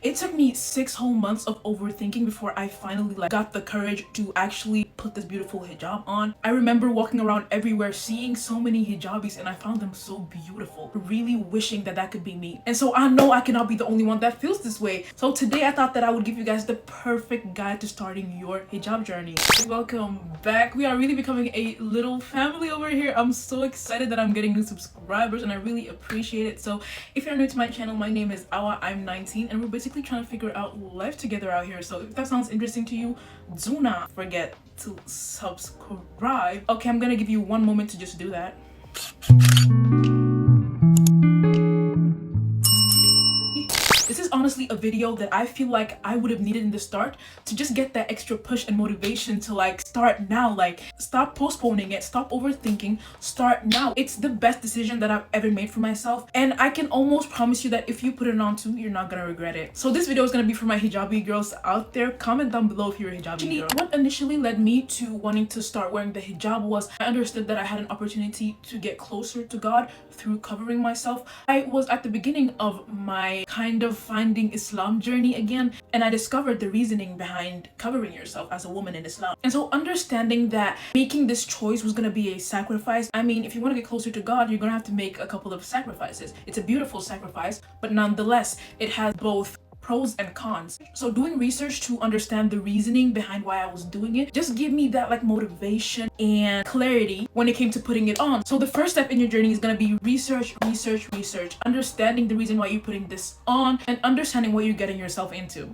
It took me 6 whole months of overthinking before I finally got the courage to actually put this beautiful hijab on. I remember walking around everywhere seeing so many hijabis and I found them so beautiful, really wishing that that could be me. And so I know I cannot be the only one that feels this way. So today I thought that I would give you guys the perfect guide to starting your hijab journey. Welcome back. We are really becoming a little family over here. I'm so excited that I'm getting new subscribers and I really appreciate it. So if you're new to my channel, my name is Awa, I'm 19 and we're basically trying to figure out life together out here. So if that sounds interesting to you, do not forget to subscribe. Okay, I'm gonna give you one moment to just do that. This is honestly a video that I feel like I would have needed in the start to just get that extra push and motivation to start now. Stop postponing it, stop overthinking, start now. It's the best decision that I've ever made for myself, and I can almost promise you that if you put it on too, you're not gonna regret it. So this video is gonna be for my hijabi girls out there. Comment down below if you're a hijabi girl. What initially led me to wanting to start wearing the hijab was I understood that I had an opportunity to get closer to God through covering myself. I was at the beginning of my kind of finding Islam journey again, and I discovered the reasoning behind covering yourself as a woman in Islam. And so understanding that making this choice was going to be a sacrifice. I mean, if you want to get closer to God, you're going to have to make a couple of sacrifices. It's a beautiful sacrifice, but nonetheless it has both pros and cons. So doing research to understand the reasoning behind why I was doing it just gave me that motivation and clarity when it came to putting it on. So the first step in your journey is going to be research, understanding the reason why you're putting this on and understanding what you're getting yourself into.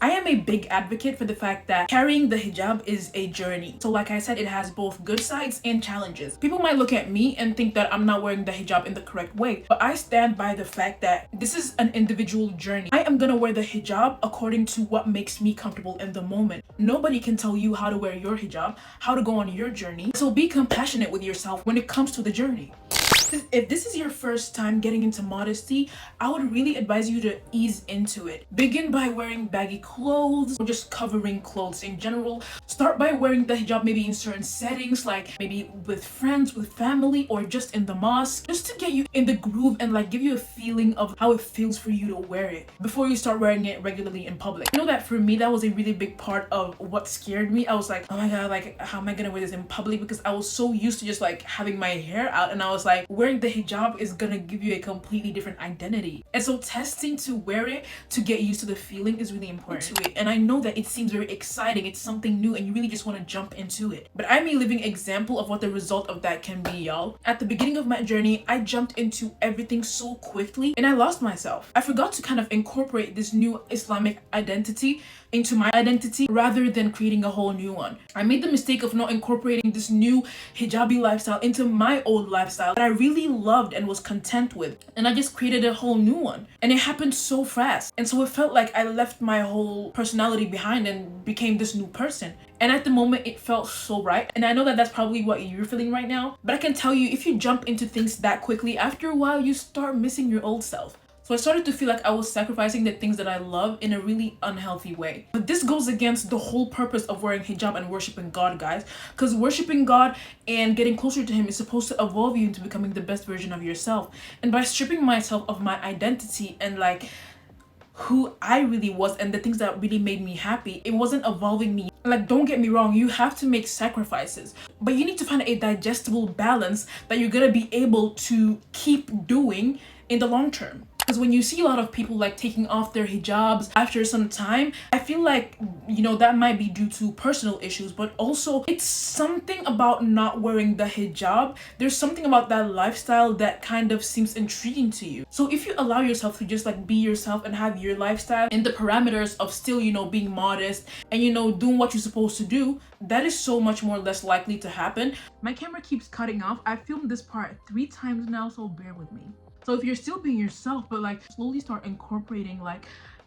I am a big advocate for the fact that carrying the hijab is a journey. So like I said, it has both good sides and challenges. People might look at me and think that I'm not wearing the hijab in the correct way, but I stand by the fact that this is an individual journey. I am gonna wear the hijab according to what makes me comfortable in the moment. Nobody can tell you how to wear your hijab, how to go on your journey. So be compassionate with yourself when it comes to the journey. If this is your first time getting into modesty, I would really advise you to ease into it. Begin by wearing baggy clothes or just covering clothes in general. Start by wearing the hijab maybe in certain settings, like maybe with friends, with family, or just in the mosque, just to get you in the groove and give you a feeling of how it feels for you to wear it before you start wearing it regularly in public. You know that for me, that was a really big part of what scared me. I was like, oh my god, how am I gonna wear this in public? Because I was so used to just having my hair out, and I was like, wearing the hijab is gonna give you a completely different identity. And so testing to wear it to get used to the feeling is really important to it. And I know that it seems very exciting, it's something new and you really just want to jump into it. But I'm a living example of what the result of that can be, y'all. At the beginning of my journey, I jumped into everything so quickly and I lost myself. I forgot to kind of incorporate this new Islamic identity into my identity rather than creating a whole new one. I made the mistake of not incorporating this new hijabi lifestyle into my old lifestyle that I really loved and was content with, and I just created a whole new one, and it happened so fast. And so it felt like I left my whole personality behind and became this new person. And at the moment it felt so right, and I know that that's probably what you're feeling right now, but I can tell you, if you jump into things that quickly, after a while you start missing your old self. So I started to feel like I was sacrificing the things that I love in a really unhealthy way. But this goes against the whole purpose of wearing hijab and worshiping God, guys. Because worshiping God and getting closer to Him is supposed to evolve you into becoming the best version of yourself. And by stripping myself of my identity and who I really was and the things that really made me happy, it wasn't evolving me. Don't get me wrong, you have to make sacrifices, but you need to find a digestible balance that you're gonna be able to keep doing in the long term. Because when you see a lot of people taking off their hijabs after some time, I feel like, that might be due to personal issues, but also it's something about not wearing the hijab. There's something about that lifestyle that kind of seems intriguing to you. So if you allow yourself to just be yourself and have your lifestyle in the parameters of still, being modest and, doing what you're supposed to do, that is so much more less likely to happen. My camera keeps cutting off. I filmed this part 3 times now, so bear with me. So if you're still being yourself, but slowly start incorporating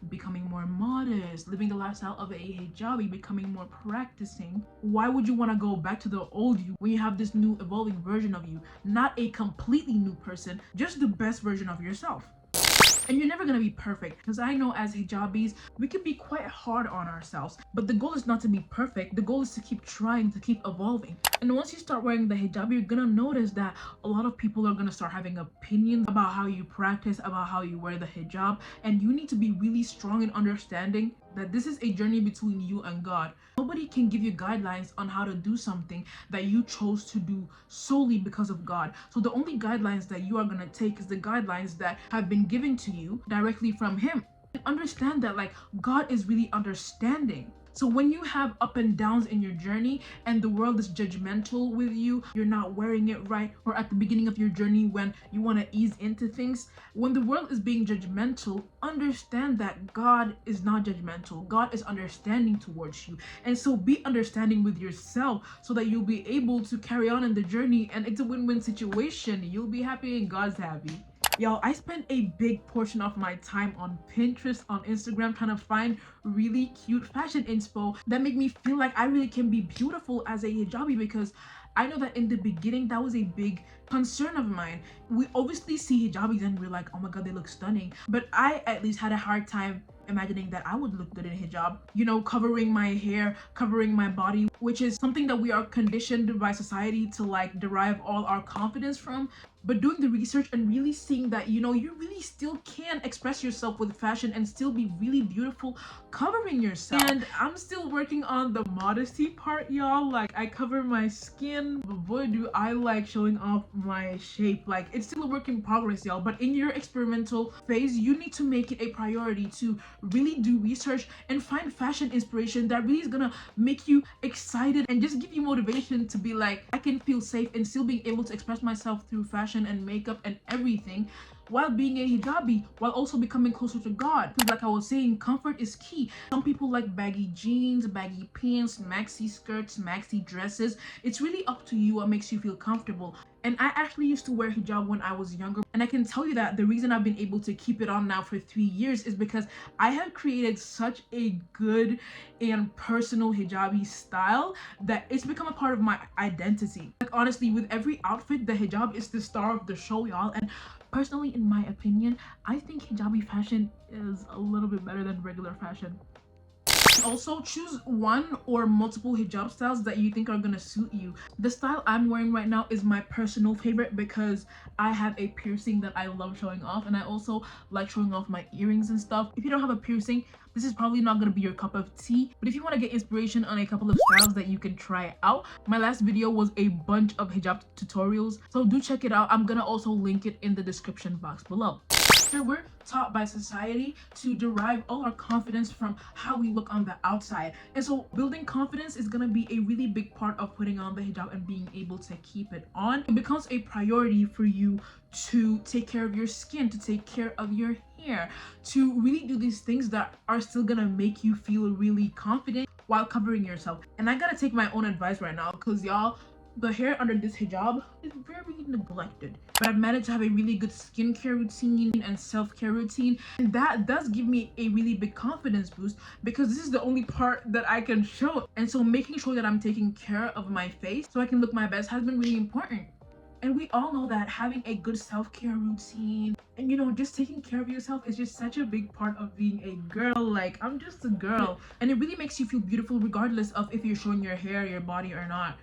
becoming more modest, living the lifestyle of a hijabi, becoming more practicing, why would you want to go back to the old you when you have this new evolving version of you? Not a completely new person, just the best version of yourself. And you're never gonna be perfect, because I know as hijabis, we can be quite hard on ourselves. But the goal is not to be perfect. The goal is to keep trying, to keep evolving. And once you start wearing the hijab, you're gonna notice that a lot of people are gonna start having opinions about how you practice, about how you wear the hijab. And you need to be really strong in understanding that this is a journey between you and God. Nobody can give you guidelines on how to do something that you chose to do solely because of God. So the only guidelines that you are gonna take is the guidelines that have been given to you directly from Him. And understand that like God is really understanding. So when you have up and downs in your journey and the world is judgmental with you, you're not wearing it right, or at the beginning of your journey when you want to ease into things, when the world is being judgmental, understand that God is not judgmental. God is understanding towards you. And so be understanding with yourself so that you'll be able to carry on in the journey, and it's a win-win situation. You'll be happy and God's happy. Y'all, I spent a big portion of my time on Pinterest, on Instagram, trying to find really cute fashion inspo that make me feel like I really can be beautiful as a hijabi, because I know that in the beginning that was a big concern of mine. We obviously see hijabis and we're like, oh my god, they look stunning. But I at least had a hard time imagining that I would look good in hijab, you know, covering my hair, covering my body, which is something that we are conditioned by society to like derive all our confidence from. But doing the research and really seeing that, you know, you really still can express yourself with fashion and still be really beautiful covering yourself. And I'm still working on the modesty part, y'all. Like, I cover my skin, but boy do I like showing off my shape. Like, it's still a work in progress, y'all. But in your experimental phase, you need to make it a priority to really do research and find fashion inspiration that really is gonna make you excited and just give you motivation to be like, I can feel safe and still being able to express myself through fashion and makeup and everything while being a hijabi, while also becoming closer to God. Because like I was saying, comfort is key. Some people like baggy jeans, baggy pants, maxi skirts, maxi dresses. It's really up to you what makes you feel comfortable. And I actually used to wear hijab when I was younger, and I can tell you that the reason I've been able to keep it on now for 3 years is because I have created such a good and personal hijabi style that it's become a part of my identity. Like, honestly, with every outfit, the hijab is the star of the show, y'all. And personally, in my opinion, I think hijabi fashion is a little bit better than regular fashion. Also, choose one or multiple hijab styles that you think are gonna suit you. The style I'm wearing right now is my personal favorite because I have a piercing that I love showing off, and I also like showing off my earrings and stuff. If you don't have a piercing, this is probably not gonna be your cup of tea, but if you want to get inspiration on a couple of styles that you can try out, my last video was a bunch of hijab tutorials, so do check it out. I'm gonna also link it in the description box below. We're taught by society to derive all our confidence from how we look on the outside, and so building confidence is going to be a really big part of putting on the hijab and being able to keep it on. It becomes a priority for you to take care of your skin, to take care of your hair, to really do these things that are still gonna make you feel really confident while covering yourself. And I gotta take my own advice right now, because y'all, the hair under this hijab is very neglected. But I've managed to have a really good skincare routine and self-care routine, and that does give me a really big confidence boost because this is the only part that I can show. And so making sure that I'm taking care of my face so I can look my best has been really important. And we all know that having a good self-care routine and, you know, just taking care of yourself is just such a big part of being a girl. Like, I'm just a girl, and it really makes you feel beautiful regardless of if you're showing your hair, your body or not.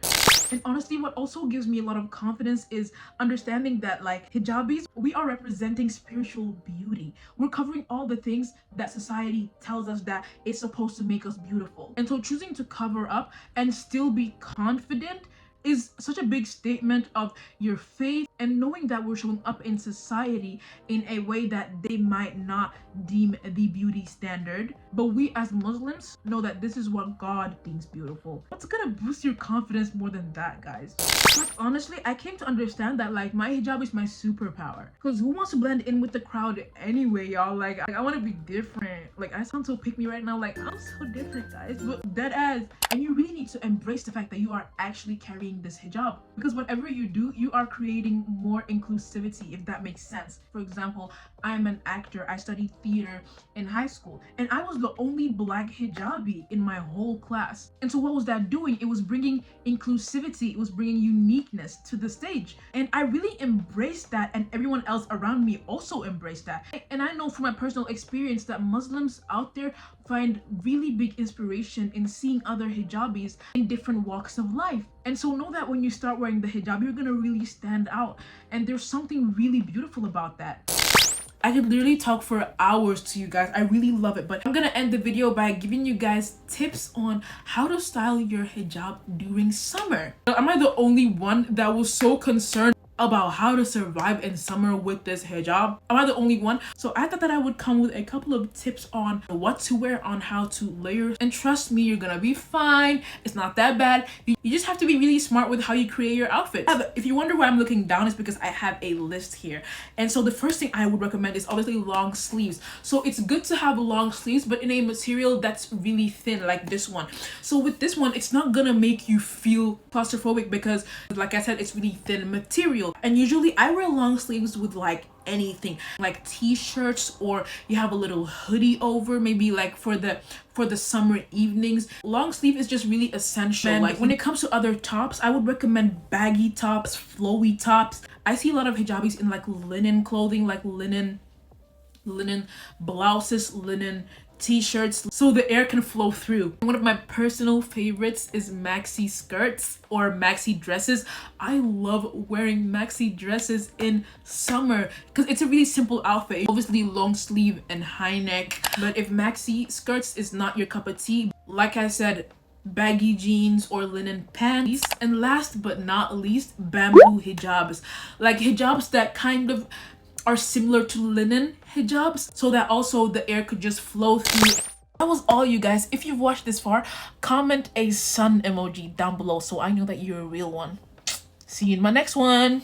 And honestly, what also gives me a lot of confidence is understanding that, like, hijabis, we are representing spiritual beauty. We're covering all the things that society tells us that it's supposed to make us beautiful. And so choosing to cover up and still be confident is such a big statement of your faith, and knowing that we're showing up in society in a way that they might not deem the beauty standard, but we as Muslims know that this is what God deems beautiful. What's gonna boost your confidence more than that, guys? Like, honestly, I came to understand that, like, my hijab is my superpower, because who wants to blend in with the crowd anyway, y'all? Like, I want to be different. Like, I sound so pick me right now, like I'm so different, guys, but dead ass. And you really need to embrace the fact that you are actually carrying this hijab, because whatever you do, you are creating more inclusivity, if that makes sense. For example, I'm an actor. I studied theater in high school, and I was the only black hijabi in my whole class. And so what was that doing? It was bringing inclusivity, it was bringing uniqueness to the stage, and I really embraced that, and everyone else around me also embraced that. And I know from my personal experience that Muslims out there find really big inspiration in seeing other hijabis in different walks of life. And so know that when you start wearing the hijab, you're gonna really stand out, and there's something really beautiful about that. I could literally talk for hours to you guys. I really love it, but I'm gonna end the video by giving you guys tips on how to style your hijab during summer. Am I the only one that was so concerned about how to survive in summer with this hijab? Am I the only one? So I thought that I would come with a couple of tips on what to wear, on how to layer, and trust me, you're gonna be fine. It's not that bad. You just have to be really smart with how you create your outfit. If you wonder why I'm looking down, it's because I have a list here. And so the first thing I would recommend is obviously long sleeves. So it's good to have long sleeves, but in a material that's really thin, like this one. So with this one, it's not gonna make you feel claustrophobic because, like I said, it's really thin material. And usually I wear long sleeves with like anything, like t-shirts, or you have a little hoodie over, maybe like for the summer evenings. Long sleeve is just really essential. And like when it comes to other tops, I would recommend baggy tops, flowy tops. I see a lot of hijabis in like linen clothing, like linen blouses, linen t-shirts, so the air can flow through. One of my personal favorites is maxi skirts or maxi dresses. I love wearing maxi dresses in summer because it's a really simple outfit. Obviously long sleeve and high neck, but if maxi skirts is not your cup of tea, like I said, baggy jeans or linen pants. And last but not least, bamboo hijabs, like hijabs that kind of are similar to linen hijabs, so that also the air could just flow through. That was all, you guys. If you've watched this far, comment a sun emoji down below so I know that you're a real one. See you in my next one.